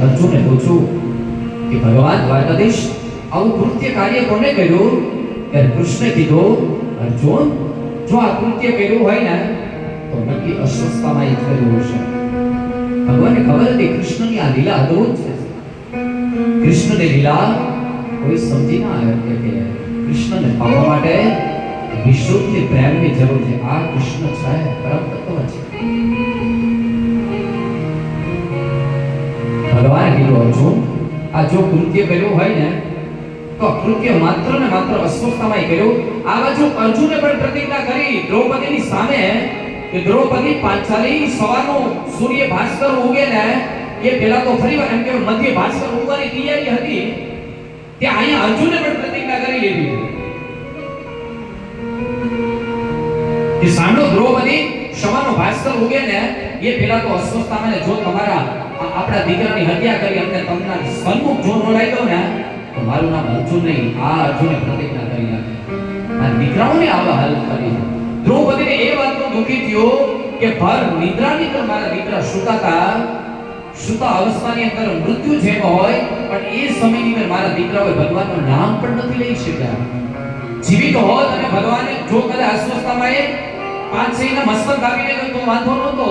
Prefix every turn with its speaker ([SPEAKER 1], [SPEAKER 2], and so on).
[SPEAKER 1] અર્જુને પૂછ્યું કે ભગવાન દ્વારકાધીશ આવું કૃત્ય કાર્ય કોને કર્યું? ત્યારે કૃષ્ણે કીધું, અર્જુન, જો આ કૃત્ય કર્યું હોય ને તો નક્કી અસ્વસ્થતામાં કર્યું હશે. ભગવાનને ખબર હતી કૃષ્ણની આ લીલા અદ્ભુત છે. કૃષ્ણની લીલા કોઈ સમજી ના આવે કે કૃષ્ણને પામવા માટે વિશુદ્ધ પ્રેમની જરૂર છે. આ કૃષ્ણ છે, પરમ તત્વ છે. ભગવાન કીધું, અર્જુન, આ જો કૃત્ય કર્યું હોય ને તો કૃત્ય માત્ર ને માત્ર અસ્વસ્થતામાં કર્યું. આ બાજુ અર્જુને પણ પ્રતિજ્ઞા કરી દ્રૌપદીની સામે કે દ્રૌપદી પાંચાલી સવારનો સૂર્ય ભાસ્કર ઉગે ને એ પહેલા તો ફરીવાર એમ કે મધ્ય ભાસ્કર ઉગવાની તૈયારી હતી તે અહીંયા અર્જુને પણ પ્રતિજ્ઞા કરી લીધી કે સાંડો દ્રૌપદી સવારનો ભાસ્કર ઉગે ને એ પહેલા તો અસ્વસ્થતામાં જો તમારા આપણા દીકરાની હત્યા કરી અમને તમને સન્મુખ જો ન લાગ્યો ને તો મારું નામ અર્જુન નહીં. આ અર્જુને પ્રતિજ્ઞા કરી નાખી. આ દીકરાઓને આવા હાલત કરી. દ્રૌપદીને એ વાતનો દુઃખી થયો કે ભર નિદ્રાની અંદર મારા દીકરા સુતા અવસ્થાની અંદર મૃત્યુ જેમ હોય પણ એ સમયની અંદર મારા દીકરાઓએ ભગવાનનું નામ પણ નથી લઈ શક્યા. જીવિત હોત અને ભગવાને જો કદાચ અસ્વસ્થતામાં એ 5-6 ના મસ્તક દાબીને તો વાંધો નહોતો.